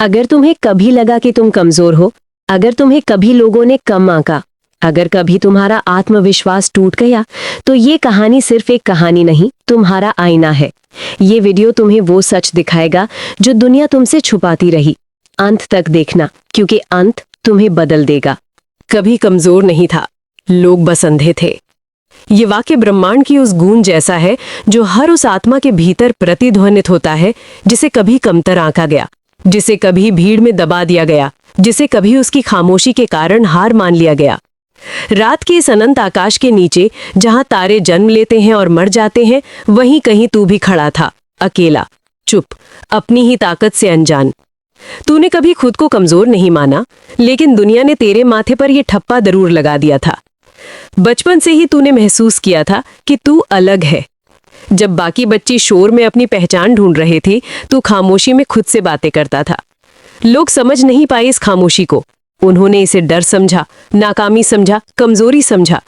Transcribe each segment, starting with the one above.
अगर तुम्हें कभी लगा कि तुम कमजोर हो, अगर तुम्हें कभी लोगों ने कम आंका, अगर कभी तुम्हारा आत्मविश्वास टूट गया, तो ये कहानी सिर्फ एक कहानी नहीं, तुम्हारा आईना है। ये वीडियो तुम्हें वो सच दिखाएगा जो दुनिया तुमसे छुपाती रही। अंत तक देखना, क्योंकि अंत तुम्हें बदल देगा। कभी कमजोर नहीं था, लोग बस अंधे थे। ये वाक्य ब्रह्मांड की उस गूंज जैसा है जो हर उस आत्मा के भीतर प्रतिध्वनित होता है, जिसे कभी कमतर आंका गया, जिसे कभी भीड़ में दबा दिया गया, जिसे कभी उसकी खामोशी के कारण हार मान लिया गया। रात के इस अनंत आकाश के नीचे, जहां तारे जन्म लेते हैं और मर जाते हैं, वहीं कहीं तू भी खड़ा था, अकेला, चुप, अपनी ही ताकत से अनजान। तूने कभी खुद को कमजोर नहीं माना, लेकिन दुनिया ने तेरे माथे पर यह ठप्पा जरूर लगा दिया था। बचपन से ही तूने महसूस किया था कि तू अलग है। जब बाकी बच्चे शोर में अपनी पहचान ढूंढ रहे थे, तू खामोशी में खुद से बातें करता था। लोग समझ नहीं पाए इस खामोशी को। उन्होंने इसे डर समझा, नाकामी समझा, कमजोरी समझा।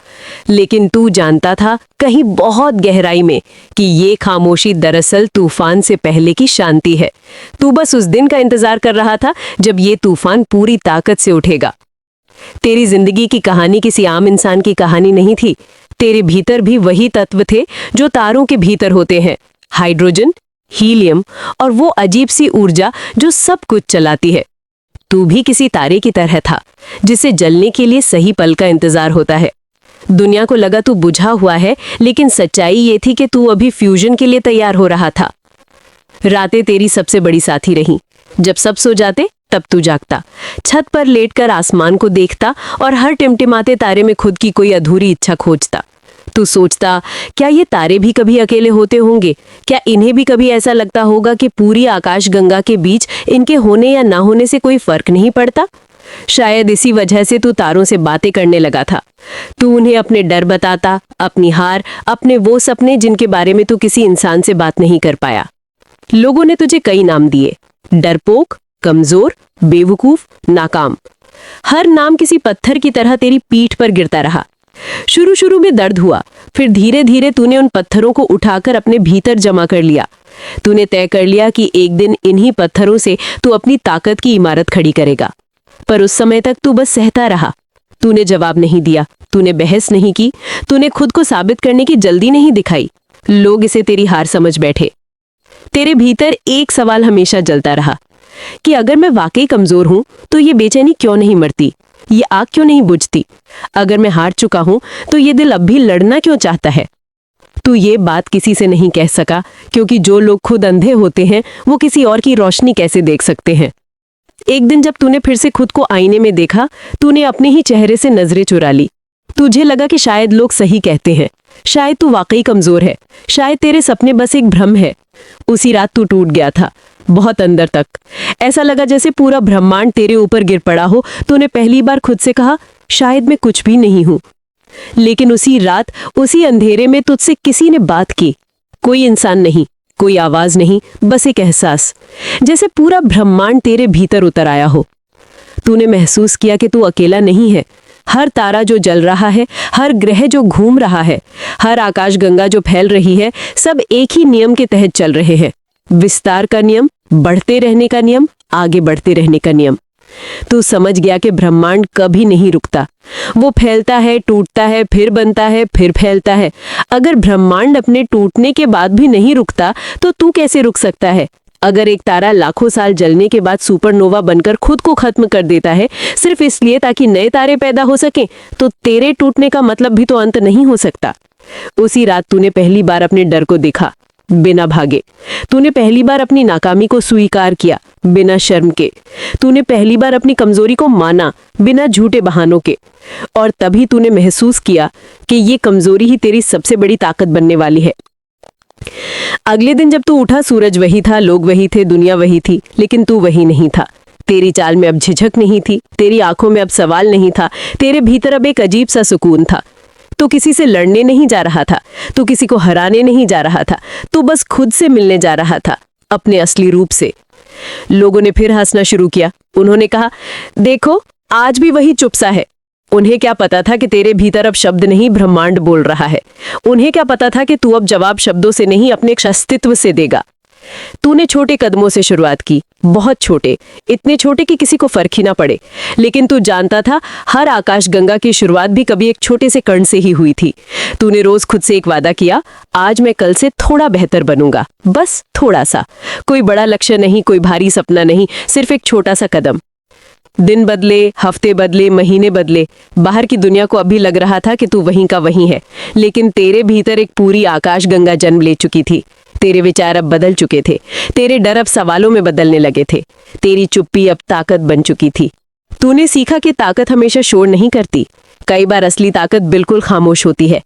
लेकिन तू जानता था कहीं बहुत गहराई में कि ये खामोशी दरअसल तूफान से पहले की शांति है। तू बस उस दिन का इंतजार कर रहा था जब ये तूफान पूरी ताकत से उठेगा। तेरी जिंदगी की कहानी किसी आम इंसान की कहानी नहीं थी। तेरे भीतर भी वही तत्व थे जो तारों के भीतर होते हैं, हाइड्रोजन, हीलियम और वो अजीब सी ऊर्जा जो सब कुछ चलाती है। तू भी किसी तारे की तरह था, जिसे जलने के लिए सही पल का इंतजार होता है। दुनिया को लगा तू बुझा हुआ है, लेकिन सच्चाई ये थी कि तू अभी फ्यूजन के लिए तैयार हो रहा था। रातें तेरी सबसे बड़ी साथी रहीं। जब सब सो जाते, तब तू जागता, छत पर लेटकर आसमान को देखता और हर टिमटिमाते तारे में खुद की कोई अधूरी इच्छा खोजता। तू सोचता, क्या ये तारे भी कभी अकेले होते होंगे? क्या इन्हें भी कभी ऐसा लगता होगा कि पूरी आकाश गंगा के बीच इनके होने या ना होने से कोई फर्क नहीं पड़ता? शायद इसी वजह से तू तारों से बातें करने लगा था। तू उन्हें अपने डर बताता, अपनी हार, अपने वो सपने जिनके बारे में तू किसी इंसान से बात नहीं कर पाया। लोगों ने तुझे कई नाम दिए, डरपोक, कमजोर, बेवकूफ, नाकाम। हर नाम किसी पत्थर की तरह तेरी पीठ पर गिरता रहा। शुरू शुरू में दर्द हुआ, फिर धीरे धीरे तूने उन पत्थरों को उठाकर अपने भीतर जमा कर लिया। तूने तय कर लिया कि एक दिन इन्हीं पत्थरों से तू अपनी ताकत की इमारत खड़ी करेगा। पर उस समय तक तू बस सहता रहा। तूने जवाब नहीं दिया, तूने बहस नहीं की, तूने खुद को साबित करने की जल्दी नहीं दिखाई। लोग इसे तेरी हार समझ बैठे। तेरे भीतर एक सवाल हमेशा जलता रहा कि अगर मैं वाकई कमजोर हूं, तो ये बेचैनी क्यों नहीं मरती, ये आग क्यों नहीं बुझती? अगर मैं हार चुका हूं, तो ये दिल अब भी लड़ना क्यों चाहता है? तू ये बात किसी से नहीं कह सका, क्योंकि जो लोग खुद अंधे होते हैं, वो किसी और की रोशनी कैसे देख सकते हैं? एक दिन जब तूने फिर से खुद को आईने में देखा, तूने अपने ही चेहरे से नजरें चुरा ली। तुझे लगा कि शायद लोग सही कहते हैं, शायद तू वाकई कमजोर है, शायद तेरे सपने बस एक भ्रम है। उसी रात तू टूट गया था, बहुत अंदर तक। ऐसा लगा जैसे पूरा ब्रह्मांड तेरे ऊपर गिर पड़ा हो। तूने पहली बार खुद से कहा, शायद मैं कुछ भी नहीं हूं। लेकिन उसी रात, उसी अंधेरे में तुझसे किसी ने बात की। कोई इंसान नहीं, कोई आवाज नहीं, बस एक एहसास, जैसे पूरा ब्रह्मांड तेरे भीतर उतर आया हो। तूने महसूस किया कि तू अकेला नहीं है। हर तारा जो जल रहा है, हर ग्रह जो घूम रहा है, हर आकाशगंगा जो फैल रही है, सब एक ही नियम के तहत चल रहे हैं। विस्तार का नियम, बढ़ते रहने का नियम, आगे बढ़ते रहने का नियम। तू समझ गया कि ब्रह्मांड कभी नहीं रुकता। वो फैलता है, टूटता है, फिर बनता है, फिर फैलता है। अगर ब्रह्मांड अपने टूटने के बाद भी नहीं रुकता, तो तू कैसे रुक सकता है? अगर एक तारा लाखों साल जलने के बाद सुपरनोवा बनकर खुद को खत्म कर देता है, सिर्फ इसलिए ताकि नए तारे पैदा हो सकें, तो तेरे टूटने का मतलब भी तो अंत नहीं हो सकता। उसी रात तूने पहली बार अपने डर को देखा, बिना भागे। तूने पहली बार अपनी नाकामी को स्वीकार किया, बिना शर्म के। तूने पहली बार अपनी कमजोरी को माना, बिना झूठे बहानों के। और तभी तूने महसूस किया कि ये कमजोरी ही तेरी सबसे बड़ी ताकत बनने वाली है। अगले दिन जब तू उठा, सूरज वही था, लोग वही थे, दुनिया वही थी, लेकिन तू वही नहीं था। तेरी चाल में अब झिझक नहीं थी, तेरी आंखों में अब सवाल नहीं था, तेरे भीतर अब एक अजीब सा सुकून था। तू किसी से लड़ने नहीं जा रहा था, तू किसी को हराने नहीं जा रहा था, तू बस खुद से मिलने जा रहा था, अपने असली रूप से। लोगों ने फिर हंसना शुरू किया। उन्होंने कहा, देखो, आज भी वही चुप सा है। उन्हें क्या पता था कि तेरे भीतर अब शब्द नहीं, ब्रह्मांड बोल रहा है। उन्हें क्या पता था कि तू अब जवाब शब्दों से नहीं, अपने अस्तित्व से देगा। तूने छोटे कदमों से शुरुआत की, बहुत छोटे, इतने छोटे कि किसी को फर्क ही ना पड़े। लेकिन तू जानता था हर आकाशगंगा की शुरुआत भी कभी एक छोटे से कण से ही हुई थी। तूने रोज खुद से एक वादा किया, आज मैं कल से थोड़ा बेहतर बनूंगा, बस थोड़ा सा। कोई बड़ा लक्ष्य नहीं, कोई भारी सपना नहीं, सिर्फ एक छोटा सा कदम। दिन बदले, हफ्ते बदले, महीने बदले। बाहर की दुनिया को अभी लग रहा था कि तू वहीं का वहीं है, लेकिन तेरे भीतर एक पूरी आकाशगंगा जन्म ले चुकी थी। तेरे विचार अब बदल चुके थे, तेरे डर अब सवालों में बदलने लगे थे, तेरी चुप्पी अब ताकत बन चुकी थी। तूने सीखा कि ताकत हमेशा शोर नहीं करती। कई बार असली ताकत बिल्कुल खामोश होती है,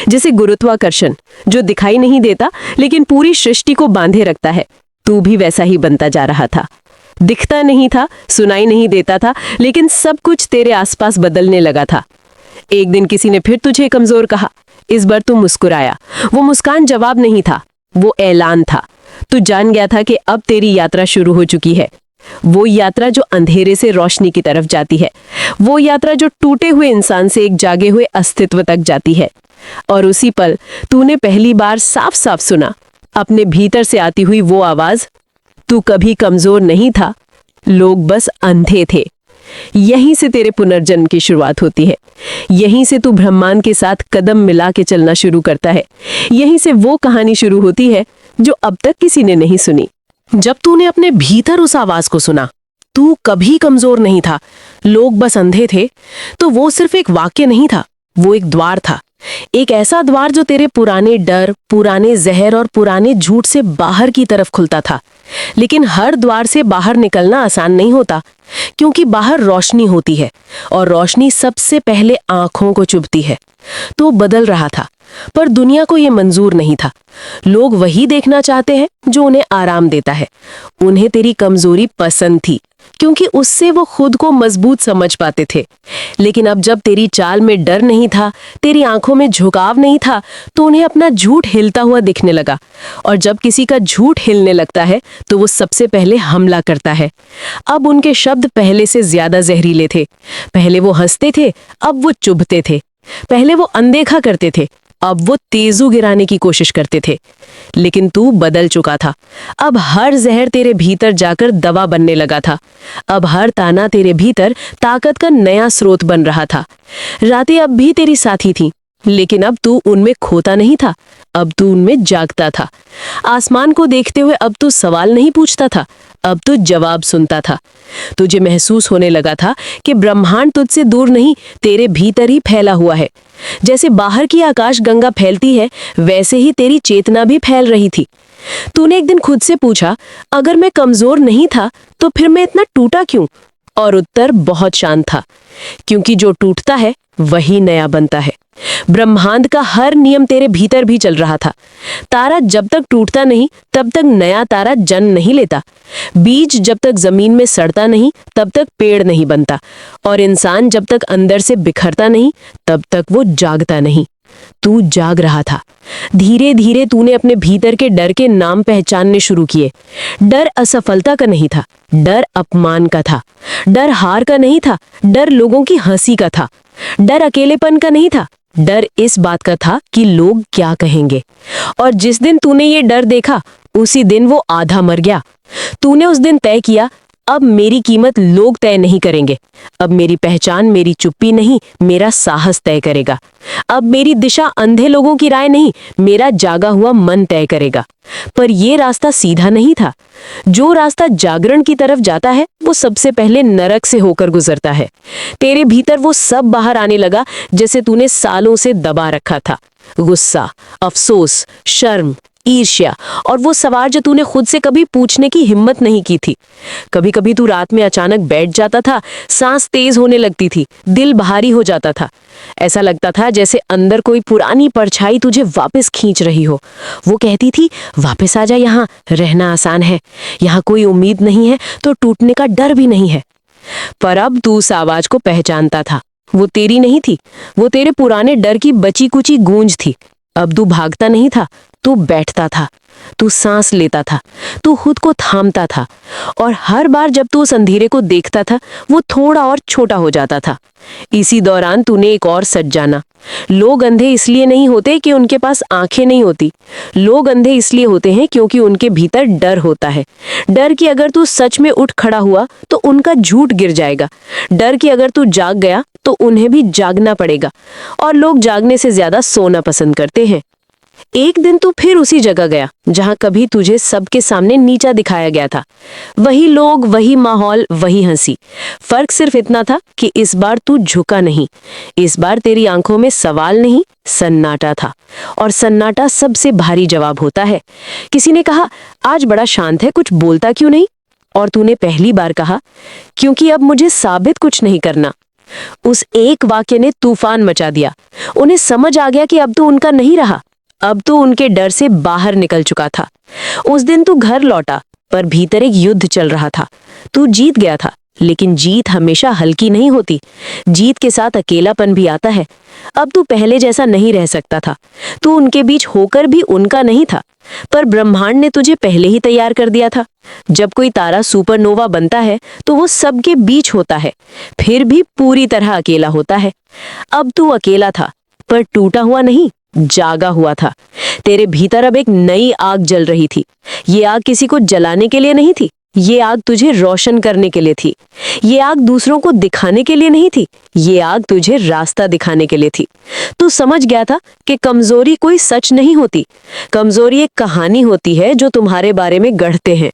जैसे गुरुत्वाकर्षण, जो दिखाई नहीं देता लेकिन पूरी सृष्टि को बांधे रखता है। तू भी वैसा ही बनता जा रहा था। दिखता नहीं था, सुनाई नहीं देता था, लेकिन सब कुछ तेरे आसपास बदलने लगा था। एक दिन किसी ने फिर तुझे कमजोर कहा। इस बार तू मुस्कुराया। वो मुस्कान जवाब नहीं था, वो ऐलान था। तू जान गया था कि अब तेरी यात्रा शुरू हो चुकी है। वो यात्रा जो अंधेरे से रोशनी की तरफ जाती है, वो यात्रा जो टूटे हुए इंसान से एक जागे हुए अस्तित्व तक जाती है। और उसी पल तूने पहली बार साफ साफ सुना, अपने भीतर से आती हुई वो आवाज, तू कभी कमजोर नहीं था, लोग बस अंधे थे। यहीं से तेरे पुनर्जन्म की शुरुआत होती है। यहीं से तू ब्रह्मांड के साथ कदम मिला के चलना शुरू करता है। यहीं से वो कहानी शुरू होती है जो अब तक किसी ने नहीं सुनी। जब तूने अपने भीतर उस आवाज को सुना, तू कभी कमजोर नहीं था, लोग बस अंधे थे, तो वो सिर्फ एक वाक्य नहीं था, वो एक द्वार था। एक ऐसा द्वार जो तेरे पुराने डर, पुराने जहर और पुराने झूठ से बाहर की तरफ खुलता था। लेकिन हर द्वार से बाहर निकलना आसान नहीं होता, क्योंकि बाहर रोशनी होती है और रोशनी सबसे पहले आंखों को चुभती है। तो बदल रहा था, पर दुनिया को यह मंजूर नहीं था। लोग वही देखना चाहते हैं जो उन्हें आराम देता है। उन्हें तेरी कमजोरी पसंद थी, क्योंकि उससे वो खुद को मजबूत समझ पाते थे। लेकिन अब जब तेरी चाल में डर नहीं था, तेरी आंखों में झुकाव नहीं था, तो उन्हें अपना झूठ हिलता हुआ दिखने लगा। और जब किसी का झूठ हिलने लगता है तो वो सबसे पहले हमला करता है। अब उनके शब्द पहले से ज्यादा जहरीले थे। पहले वो हंसते थे, अब वो चुभते थे। पहले वो अनदेखा करते थे, अब वो तेजू गिराने की कोशिश करते थे। लेकिन तू बदल चुका था। अब हर जहर तेरे भीतर जाकर दवा बनने लगा था। अब हर ताना तेरे भीतर ताकत का नया स्रोत बन रहा था। रातें अब भी तेरी साथी थी, लेकिन अब तू उनमें खोता नहीं था, अब तू उनमें जागता था। आसमान को देखते हुए अब तू सवाल नहीं पूछता था, अब तू जवाब सुनता था। तुझे महसूस होने लगा था कि ब्रह्मांड तुझसे दूर नहीं, तेरे भीतर ही फैला हुआ है। जैसे बाहर की आकाश गंगा फैलती है, वैसे ही तेरी चेतना भी फैल रही थी। तूने एक दिन खुद से पूछा, अगर मैं कमजोर नहीं था तो फिर मैं इतना टूटा क्यों? और उत्तर बहुत शांत था, क्योंकि जो टूटता है वही नया बनता है। ब्रह्मांड का हर नियम तेरे भीतर भी चल रहा था। तारा जब तक टूटता नहीं, तब तक नया तारा जन्म नहीं लेता। बीज जब तक जमीन में सड़ता नहीं, तब तक पेड़ नहीं बनता। और इंसान जब तक अंदर से बिखरता नहीं, तब तक वो जागता नहीं। तू जाग रहा था। धीरे धीरे तूने अपने भीतर के डर के नाम पहचानने शुरू किए। डर असफलता का नहीं था, डर अपमान का था। डर हार का नहीं था, डर लोगों की हंसी का था। डर अकेलेपन का नहीं था, डर इस बात का था कि लोग क्या कहेंगे। और जिस दिन तूने ये डर देखा, उसी दिन वो आधा मर गया। तूने उस दिन तय किया, अब मेरी कीमत लोग तय नहीं करेंगे। अब मेरी पहचान मेरी चुप्पी नहीं, मेरा साहस तय करेगा। अब मेरी दिशा अंधे लोगों की राय नहीं, मेरा जागा हुआ मन तय करेगा। पर यह रास्ता सीधा नहीं था। जो रास्ता जागरण की तरफ जाता है, वो सबसे पहले नरक से होकर गुजरता है। तेरे भीतर वो सब बाहर आने लगा जैसे तूने सालों से दबा रखा था। गुस्सा, अफसोस, शर्म, ईर्ष्या और वो सवाल जो तूने खुद से कभी पूछने की हिम्मत नहीं की थी। कभी कभी तू रात में अचानक बैठ जाता था, सांस तेज होने लगती थी, दिल भारी हो जाता था। ऐसा लगता था जैसे अंदर कोई पुरानी परछाई तुझे वापस खींच रही हो। वो कहती थी, वापस आ जा, यहाँ रहना आसान है, यहाँ कोई उम्मीद नहीं है तो टूटने का डर भी नहीं है। पर अब तू उस आवाज को पहचानता था। वो तेरी नहीं थी, वो तेरे पुराने डर की बची कुची गूंज थी। अब तू भागता नहीं था, तू बैठता था, तू सांस लेता था, तू खुद को थामता था, और हर बार जब तू उस अंधेरे को देखता था वो थोड़ा और छोटा हो जाता था। इसी दौरान तूने एक और सच जाना। लोग अंधे इसलिए नहीं होते कि उनके पास आंखें नहीं होती। लोग अंधे इसलिए होते हैं क्योंकि उनके भीतर डर होता है। डर कि अगर तू सच में उठ खड़ा हुआ तो उनका झूठ गिर जाएगा। डर कि अगर तू जाग गया तो उन्हें भी जागना पड़ेगा, और लोग जागने से ज्यादा सोना पसंद करते हैं। एक दिन तू फिर उसी जगह गया जहां कभी तुझे सबके सामने नीचा दिखाया गया था। वही लोग, वही माहौल, वही हंसी। फर्क सिर्फ इतना था कि इस बार तू झुका नहीं। इस बार तेरी आंखों में सवाल नहीं, सन्नाटा था, और सन्नाटा सबसे भारी जवाब होता है। किसी ने कहा, आज बड़ा शांत है, कुछ बोलता क्यों नहीं? और तूने पहली बार कहा, क्योंकि अब मुझे साबित कुछ नहीं करना। उस एक वाक्य ने तूफान मचा दिया। उन्हें समझ आ गया कि अब तो उनका नहीं रहा। अब तो उनके डर से बाहर निकल चुका था। उस दिन तू घर लौटा, पर भीतर एक युद्ध चल रहा था। तू जीत गया था, लेकिन जीत हमेशा हल्की नहीं होती। जीत के साथ अकेलापन भी आता है। अब तू पहले जैसा नहीं रह सकता था। तू उनके बीच होकर भी उनका नहीं था, पर ब्रह्मांड ने तुझे पहले ही तैयार कर दिया था। जब कोई तारा सुपरनोवा बनता है तो वो सबके बीच होता है, फिर भी पूरी तरह अकेला होता है। अब तू अकेला था, पर टूटा हुआ नहीं, जागा हुआ था। तेरे भीतर अब एक नई आग जल रही थी। ये आग किसी को जलाने के लिए नहीं थी, ये आग तुझे रोशन करने के लिए थी। ये आग दूसरों को दिखाने के लिए नहीं थी, ये आग तुझे रास्ता दिखाने के लिए थी। तू समझ गया था कि कमजोरी कोई सच नहीं होती। कमजोरी एक कहानी होती है जो तुम्हारे बारे में गढ़ते हैं,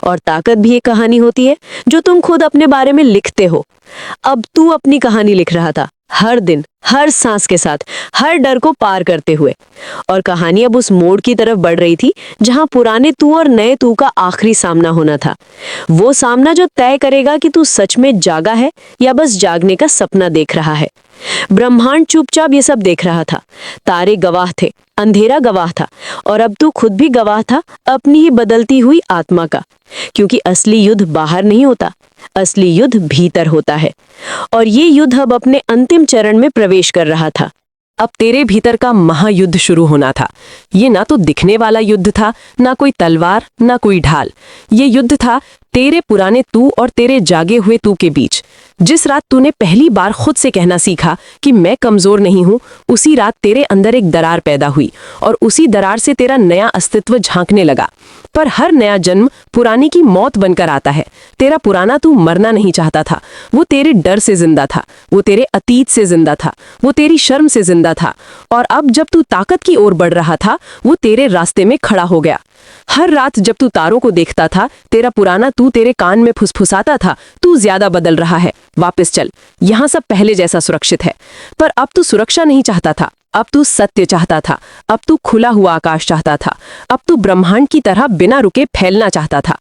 और ताकत भी एक कहानी होती है जो तुम खुद अपने बारे में लिखते हो। अब तू अपनी कहानी लिख रहा था, हर दिन, हर सांस के साथ, हर डर को पार करते हुए। और कहानी अब उस मोड़ की तरफ बढ़ रही थी जहां पुराने तू और नए तू का आखिरी सामना होना था। वो सामना जो तय करेगा कि तू सच में जागा है या बस जागने का सपना देख रहा है। ब्रह्मांड चुपचाप ये सब देख रहा था। तारे गवाह थे, अंधेरा गवाह था, और अब तू खुद भी गवाह था अपनी ही बदलती हुई आत्मा का। क्योंकि असली युद्ध बाहर नहीं होता, असली युद्ध भीतर होता है। और ये युद्ध अब अपने अंतिम चरण में प्रवेश कर रहा था। अब तेरे भीतर का महायुद्ध शुरू होना था। ये ना तो दिखने वाला युद्ध था, ना कोई तलवार, ना कोई ढाल। ये युद्ध था तेरे पुराने तू और तेरे जागे हुए तू के बीच। जिस रात तूने पहली बार खुद से कहना सीखा कि मैं कमजोर नहीं हूं, उसी रात तेरे अंदर एक दरार पैदा हुई, और उसी दरार से तेरा नया अस्तित्व झांकने लगा। पर हर नया जन्म पुराने की मौत बनकर आता है। तेरा पुराना तू मरना नहीं चाहता था। वो तेरे डर से जिंदा था, वो तेरे अतीत से जिंदा था, वो तेरी शर्म से जिंदा था। और अब जब तू ताकत की ओर बढ़ रहा था, वो तेरे रास्ते में खड़ा हो गया। हर रात जब तू तारों को देखता था, तेरा पुराना तू तेरे कान में फुसफुसाता था, तू ज्यादा बदल रहा है, वापस चल, यहाँ सब पहले जैसा सुरक्षित है। पर अब तू सुरक्षा नहीं चाहता था, अब तू सत्य चाहता था, अब तू खुला हुआ आकाश चाहता था, अब तू ब्रह्मांड की तरह बिना रुके फैलना चाहता था।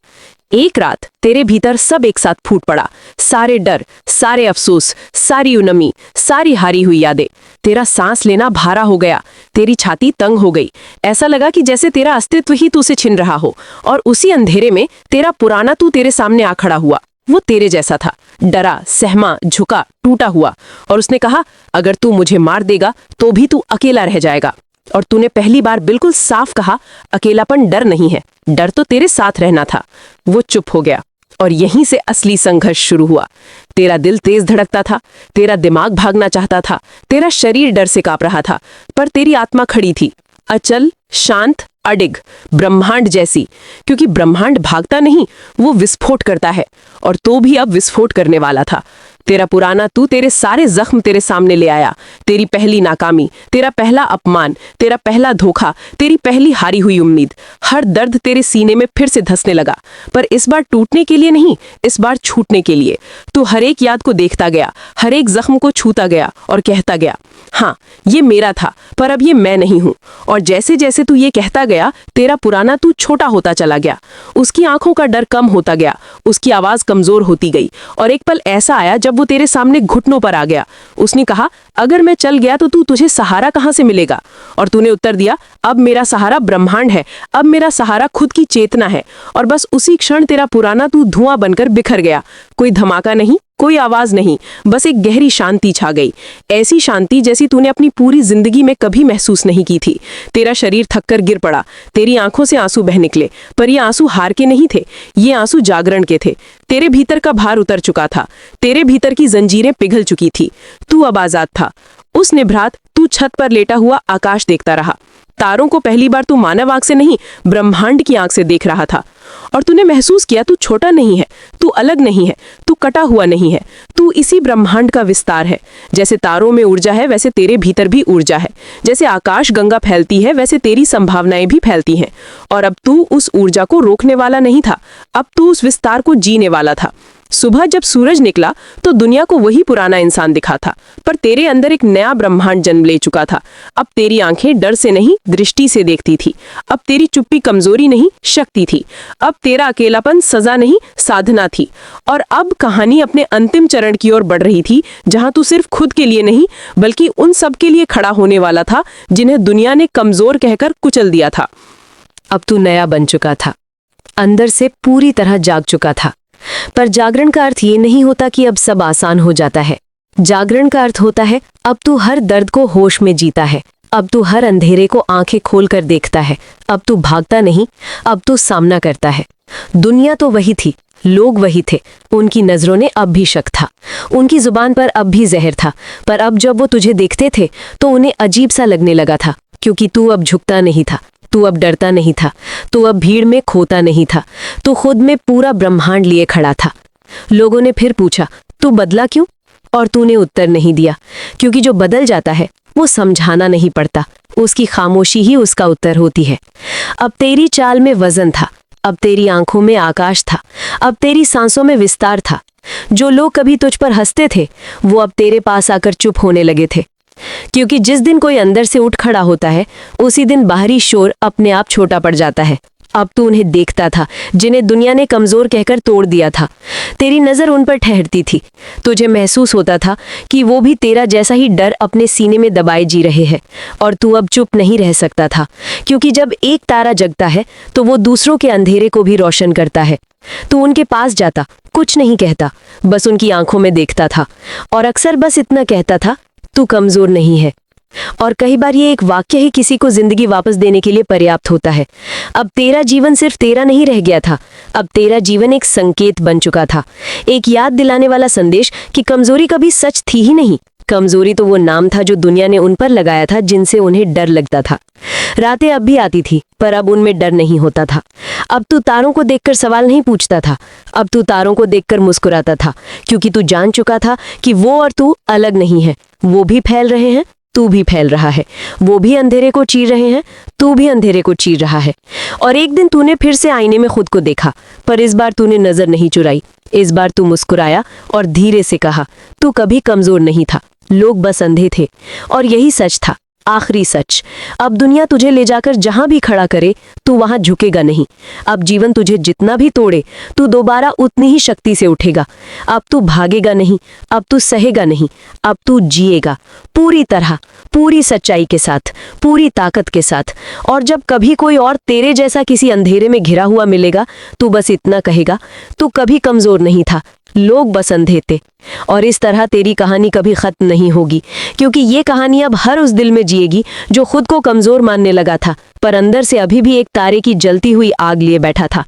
एक रात तेरे भीतर सब एक साथ फूट पड़ा, सारे डर, सारे अफसोस, सारी उनमी, सारी हारी हुई यादें। तेरा सांस लेना भारा हो गया, तेरी छाती तंग हो गई। ऐसा लगा कि जैसे तेरा अस्तित्व ही तू से छिन रहा हो, और उसी अंधेरे में तेरा पुराना तू तेरे सामने आ खड़ा हुआ। वो तेरे जैसा था, डरा, सहमा, झुका, टूटा हुआ, और उसने कहा, अगर तू मुझे मार देगा तो भी तू अकेला रह जाएगा। और तूने पहली बार बिल्कुल साफ कहा, अकेलापन डर नहीं है, डर तो तेरे साथ रहना था। वो चुप हो गया, और यहीं से असली संघर्ष शुरू हुआ। तेरा दिल तेज धड़कता था, तेरा दिमाग भागना चाहता था, तेरा शरीर डर से कांप रहा था, पर तेरी आत्मा खड़ी थी, अचल, शांत, अडिग, ब्रह्मांड जैसी। क्योंकि ब्रह्मांड भागता नहीं, वो विस्फोट करता है, और तो भी अब विस्फोट करने वाला था। तेरा पुराना तू तेरे सारे जख्म तेरे सामने ले आया, तेरी पहली नाकामी, तेरा पहला अपमान, तेरा पहला धोखा, तेरी पहली हारी हुई उम्मीद। हर दर्द तेरे सीने में फिर से धंसने लगा, पर इस बार टूटने के लिए नहीं, इस बार छूटने के लिए। तू हर एक याद को देखता गया, हर एक जख्म को छूता गया, और कहता गया, हाँ, ये मेरा था, पर अब ये मैं नहीं हूं। और जैसे जैसे तू ये कहता गया, तेरा पुराना तू छोटा होता चला गया। उसकी आंखों का डर कम होता गया, उसकी आवाज कमजोर होती गई, और एक पल ऐसा आया जब वो तेरे सामने घुटनों पर आ गया। उसने कहा, अगर मैं चल गया तो तुझे सहारा कहाँ से मिलेगा? और तूने उत्तर दिया, अब मेरा सहारा ब्रह्मांड है, अब मेरा सहारा खुद की चेतना है। और बस उसी क्षण तेरा पुराना तू धुआं बनकर बिखर गया। कोई धमाका नहीं, कोई आवाज नहीं, बस एक गहरी शांति छा गई। ऐसी शांति जैसी तूने अपनी पूरी जिंदगी में कभी महसूस नहीं की थी। तेरा शरीर थककर गिर पड़ा, तेरी आंखों से आंसू बह निकले, पर ये आंसू हार के नहीं थे, ये आंसू जागरण के थे। तेरे भीतर का भार उतर चुका था, तेरे भीतर की जंजीरें पिघल चुकी थी, तू अब आजाद था। उस निभृत तू छत पर लेटा हुआ आकाश देखता रहा। तारों को पहली बार तू मानव आंख से नहीं, ब्रह्मांड की आंख से देख रहा था। और तूने महसूस किया तू छोटा नहीं है, तू अलग नहीं है, तू कटा हुआ नहीं है, तू इसी ब्रह्मांड का विस्तार है। जैसे तारों में ऊर्जा है, वैसे तेरे भीतर भी ऊर्जा है। जैसे आकाश गंगा फैलती है, वैसे तेरी संभावनाएं भी फैलती हैं। और अब तू उस ऊर्जा को रोकने वाला नहीं था, अब तू उस विस्तार को जीने वाला था। सुबह जब सूरज निकला तो दुनिया को वही पुराना इंसान दिखा था, पर तेरे अंदर एक नया ब्रह्मांड जन्म ले चुका था। अब तेरी आंखें डर से नहीं, दृष्टि से देखती थी। अब तेरी चुप्पी कमजोरी नहीं, शक्ति थी। अब तेरा अकेलापन सजा नहीं, साधना थी। और अब कहानी अपने अंतिम चरण की ओर बढ़ रही थी, जहां तू सिर्फ खुद के लिए नहीं, बल्कि उन सब के लिए खड़ा होने वाला था जिन्हें दुनिया ने कमजोर कहकर कुचल दिया था। अब तू नया बन चुका था, अंदर से पूरी तरह जाग चुका था। पर जागरण का अर्थ ये नहीं होता कि अब सब आसान हो जाता है। जागरण का अर्थ होता है अब तू हर दर्द को होश में जीता है, अब तू हर अंधेरे को आंखें खोलकर देखता है, अब तू भागता नहीं, अब तू सामना करता है। दुनिया तो वही थी, लोग वही थे, उनकी नजरों ने अब भी शक था, उनकी जुबान पर अब भी जहर था। पर अब जब वो तुझे देखते थे तो उन्हें अजीब सा लगने लगा था, क्योंकि तू अब झुकता नहीं था, तू अब डरता नहीं था, तू अब भीड़ में खोता नहीं था, तू खुद में पूरा ब्रह्मांड लिए खड़ा था। लोगों ने फिर पूछा, तू बदला क्यों? और तूने उत्तर नहीं दिया, क्योंकि जो बदल जाता है वो समझाना नहीं पड़ता, उसकी खामोशी ही उसका उत्तर होती है। अब तेरी चाल में वजन था, अब तेरी आंखों में आकाश था, अब तेरी सांसों में विस्तार था। जो लोग कभी तुझ पर हंसते थे वो अब तेरे पास आकर चुप होने लगे थे, क्योंकि जिस दिन कोई अंदर से उठ खड़ा होता है उसी दिन बाहरी शोर अपने आप छोटा पड़ जाता है। अब तू उन्हें देखता था जिन्हें दुनिया ने कमजोर कहकर तोड़ दिया था। तेरी नजर उन पर ठहरती थी, तुझे महसूस होता था कि वो भी तेरा जैसा ही डर अपने सीने में दबाए जी रहे हैं। और तू अब चुप नहीं रह सकता था, क्योंकि जब एक तारा जगता है तो वो दूसरों के अंधेरे को भी रोशन करता है। तू उनके पास जाता, कुछ नहीं कहता, बस उनकी आंखों में देखता था और अक्सर बस इतना कहता था, तू कमजोर नहीं है। और कई बार ये एक वाक्य ही किसी को जिंदगी वापस देने के लिए पर्याप्त होता है। अब तेरा जीवन सिर्फ तेरा नहीं रह गया था, अब तेरा जीवन एक संकेत बन चुका था, एक याद दिलाने वाला संदेश कि कमजोरी कभी सच थी ही नहीं। कमजोरी तो वो नाम था जो दुनिया ने उन पर लगाया था जिनसे उन्हें डर लगता था। रातें अब भी आती थी, पर अब उनमें डर नहीं होता था। अब तू तारों को देखकर सवाल नहीं पूछता था, अब तू तारों को देखकर मुस्कुराता था, क्योंकि तू जान चुका था कि वो और तू अलग नहीं है। वो भी फैल रहे हैं, तू भी फैल रहा है, वो भी अंधेरे को चीर रहे हैं, तू भी अंधेरे को चीर रहा है। और एक दिन तूने फिर से आईने में खुद को देखा, पर इस बार तूने नजर नहीं चुराई। इस बार तू मुस्कुराया और धीरे से कहा, तू कभी कमजोर नहीं था, लोग बस अंधे थे। और यही सच था, आखिरी सच। अब दुनिया तुझे ले जाकर जहां भी खड़ा करे तू वहां झुकेगा नहीं। अब जीवन तुझे जितना भी तोड़े तू दोबारा उतनी ही शक्ति से उठेगा। अब तू भागेगा नहीं, अब तू सहेगा नहीं, अब तू जिएगा पूरी तरह, पूरी सच्चाई के साथ, पूरी ताकत के साथ। और जब कभी कोई और तेरे जैसा किसी अंधेरे में घिरा हुआ मिलेगा, तू बस इतना कहेगा, तू कभी कमजोर नहीं था, लोग बस अंधे थे। और इस तरह तेरी कहानी कभी खत्म नहीं होगी, क्योंकि ये कहानी अब हर उस दिल में जिएगी जो खुद को कमजोर मानने लगा था, पर अंदर से अभी भी एक तारे की जलती हुई आग लिए बैठा था।